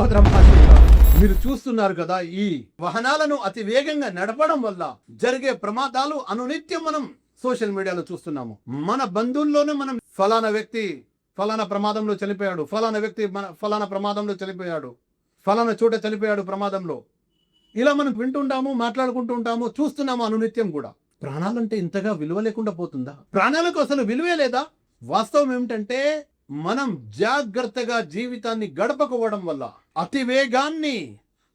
సోదర మహాశయులారా, మీరు చూస్తున్నారు కదా, ఈ వాహనాలను అతి వేగంగా నడపడం వల్ల జరిగే ప్రమాదాలు అనునిత్యం మనం సోషల్ మీడియాలో చూస్తున్నాము. మన బంధువుల్లోనే మనం ఫలానా వ్యక్తి ఫలానా ప్రమాదంలో చనిపోయాడు, ఫలానా వ్యక్తి ఫలానా ప్రమాదంలో చనిపోయాడు, ఫలానా చోట చనిపోయాడు ప్రమాదంలో, ఇలా మనం వింటుంటాము, మాట్లాడుకుంటూ ఉంటాము, చూస్తున్నాము అనునిత్యం కూడా. ప్రాణాలంటే ఇంతగా విలువ లేకుండా పోతుందా? ప్రాణాలకు అసలు విలువే లేదా? వాస్తవం ఏమిటంటే, మనం జాగ్రత్తగా జీవితాన్ని గడపకపోవడం వల్ల అతి వేగాన్ని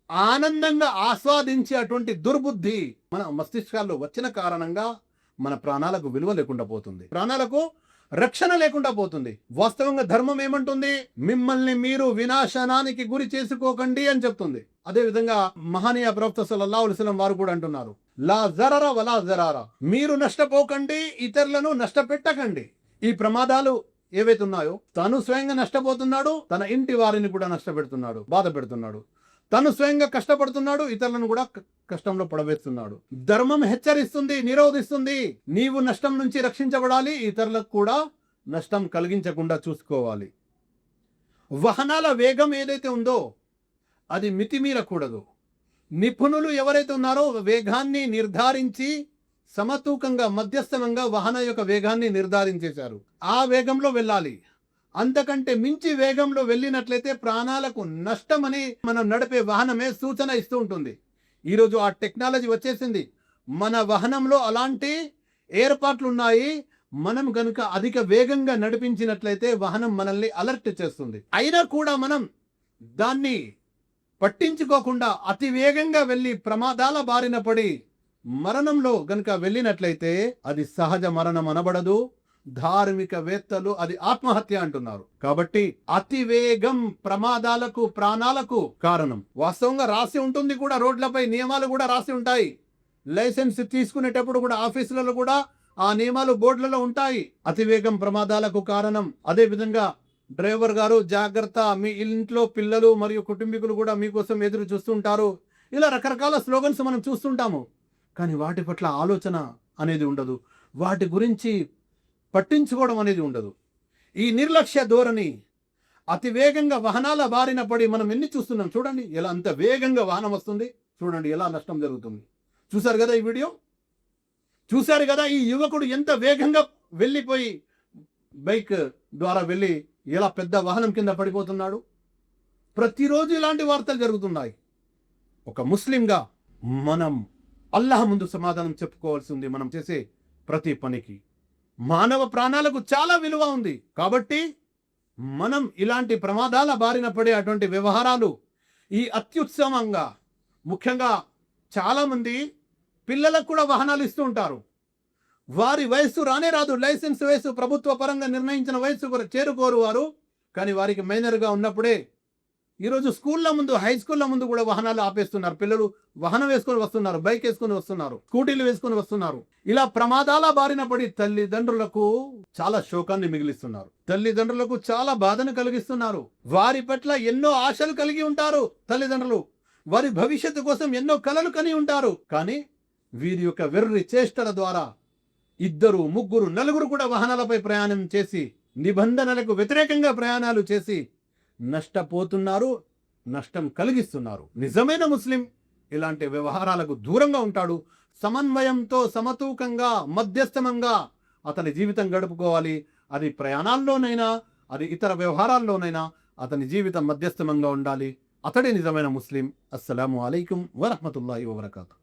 ఆనందంగా ఆస్వాదించే అటువంటి దుర్బుద్ధి మన మస్తిష్కాల్లో వచ్చిన కారణంగా మన ప్రాణాలకు విలువ లేకుండా పోతుంది, ప్రాణాలకు రక్షణ లేకుండా పోతుంది. వాస్తవంగా ధర్మం ఏమంటుంది? మిమ్మల్ని మీరు వినాశనానికి గురి చేసుకోకండి అని చెప్తుంది. అదే విధంగా మహనీయ ప్రవక్త సల్లల్లాహు అలైహి వసల్లం వారు కూడా అంటున్నారు, లా జరర వలా జరారా, మీరు నష్టపోకండి, ఇతరులను నష్టపెట్టకండి. ఈ ప్రమాదాలు ఏవైతే ఉన్నాయో, తను స్వయంగా నష్టపోతున్నాడు, తన ఇంటి వారిని కూడా నష్టపెడుతున్నాడు, బాధ పెడుతున్నాడు. తను స్వయంగా కష్టపడుతున్నాడు, ఇతరులను కూడా కష్టంలో పడవేస్తున్నాడు. ధర్మం హెచ్చరిస్తుంది, నిరోధిస్తుంది. నీవు నష్టం నుంచి రక్షించబడాలి, ఇతరులకు కూడా నష్టం కలిగించకుండా చూసుకోవాలి. వాహనాల వేగం ఏదైతే ఉందో అది మితిమీరకూడదు. నిపుణులు ఎవరైతే ఉన్నారో వేగాన్ని నిర్ధారించి సమతూకంగా మధ్యస్థంగా వాహన యొక్క వేగాన్ని నిర్ధారించేశారు. ఆ వేగంలో వెళ్ళాలి. అంతకంటే మించి వేగంలో వెళ్ళినట్లయితే ప్రాణాలకు నష్టమని మనం నడిపే వాహనమే సూచన ఇస్తూ ఉంటుంది. ఈరోజు ఆ టెక్నాలజీ వచ్చేసింది. మన వాహనంలో అలాంటి ఏర్పాట్లు ఉన్నాయి. మనం కనుక అధిక వేగంగా నడిపించినట్లయితే వాహనం మనల్ని అలర్ట్ చేస్తుంది. అయినా కూడా మనం దాన్ని పట్టించుకోకుండా అతి వేగంగా వెళ్ళి ప్రమాదాల బారిన పడి మరణంలో గనుక వెళ్ళినట్లయితే అది సహజ మరణం అనబడదు. ధార్మికవేత్తలు అది ఆత్మహత్య అంటున్నారు. కాబట్టి అతి వేగం ప్రమాదాలకు, ప్రాణాలకు కారణం. వాస్తవంగా రాసి ఉంటుంది కూడా, రోడ్లపై నియమాలు కూడా రాసి ఉంటాయి. లైసెన్స్ తీసుకునేటప్పుడు కూడా ఆఫీసులలో కూడా ఆ నియమాలు బోర్డులలో ఉంటాయి. అతివేగం ప్రమాదాలకు కారణం. అదే విధంగా డ్రైవర్ గారు జాగ్రత్త, మీ ఇంట్లో పిల్లలు మరియు కుటుంబీకులు కూడా మీకోసం ఎదురు చూస్తుంటారు. ఇలా రకరకాల స్లోగన్స్ మనం చూస్తుంటాము. కానీ వాటి పట్ల ఆలోచన అనేది ఉండదు, వాటి గురించి పట్టించుకోవడం అనేది ఉండదు. ఈ నిర్లక్ష్య ధోరణి, అతి వేగంగా వాహనాల బారిన పడి మనం ఎన్ని చూస్తున్నాం. చూడండి ఎలా అంత వేగంగా వాహనం వస్తుంది, చూడండి ఎలా నష్టం జరుగుతుంది. చూశారు కదా ఈ వీడియో, చూశారు కదా ఈ యువకుడు ఎంత వేగంగా వెళ్ళిపోయి బైక్ ద్వారా వెళ్ళి ఎలా పెద్ద వాహనం కింద పడిపోతున్నాడు. ప్రతిరోజు ఇలాంటి వార్తలు జరుగుతున్నాయి. ఒక ముస్లింగా మనం అల్లాహ్ ముందు సమాధానం చెప్పుకోవాల్సి ఉంది. మనం చేసే ప్రతి పనికి మానవ ప్రాణాలకు చాలా విలువ ఉంది. కాబట్టి మనం ఇలాంటి ప్రమాదాల బారిన పడే అటువంటి వ్యవహారాలు ఈ అత్యుత్సవంగా, ముఖ్యంగా చాలామంది పిల్లలకు కూడా వాహనాలు ఇస్తూ ఉంటారు. వారి వయస్సు రానే రాదు, లైసెన్స్ వయస్సు ప్రభుత్వ పరంగా నిర్ణయించిన వయస్సు చేరుకోరు వారు. కానీ వారికి మైనర్గా ఉన్నప్పుడే ఈరోజు స్కూళ్ళ ముందు, హై స్కూళ్ళ ముందు కూడా వాహనాలు ఆపేస్తున్నారు. పిల్లలు వాహనం వేసుకొని వస్తున్నారు, బైక్ వేసుకొని వస్తున్నారు, స్కూటీలు వేసుకొని వస్తున్నారు. ఇలా ప్రమాదాల బారిన పడి తల్లిదండ్రులకు చాలా శోకాన్ని మిగిలిస్తున్నారు, తల్లిదండ్రులకు చాలా బాధను కలిగిస్తున్నారు. వారి పట్ల ఎన్నో ఆశలు కలిగి ఉంటారు తల్లిదండ్రులు, వారి భవిష్యత్తు కోసం ఎన్నో కలలు కని ఉంటారు. కానీ వీరి యొక్క వెర్రి చేష్టల ద్వారా 2, 3, 4 కూడా వాహనాలపై ప్రయాణం చేసి, నిబంధనలకు వ్యతిరేకంగా ప్రయాణాలు చేసి నష్టపోతున్నారు, నష్టం కలిగిస్తున్నారు. నిజమైన ముస్లిం ఇలాంటి వ్యవహారాలకు దూరంగా ఉంటాడు. సమన్వయంతో, సమతూకంగా, మధ్యస్థమంగా అతని జీవితం గడుపుకోవాలి. అది ప్రయాణాల్లోనైనా, అది ఇతర వ్యవహారాల్లోనైనా అతని జీవితం మధ్యస్థమంగా ఉండాలి. అతడే నిజమైన ముస్లిం. అస్సలాము అలైకుం వరహ్మతుల్లాహి వబరకాతుహు.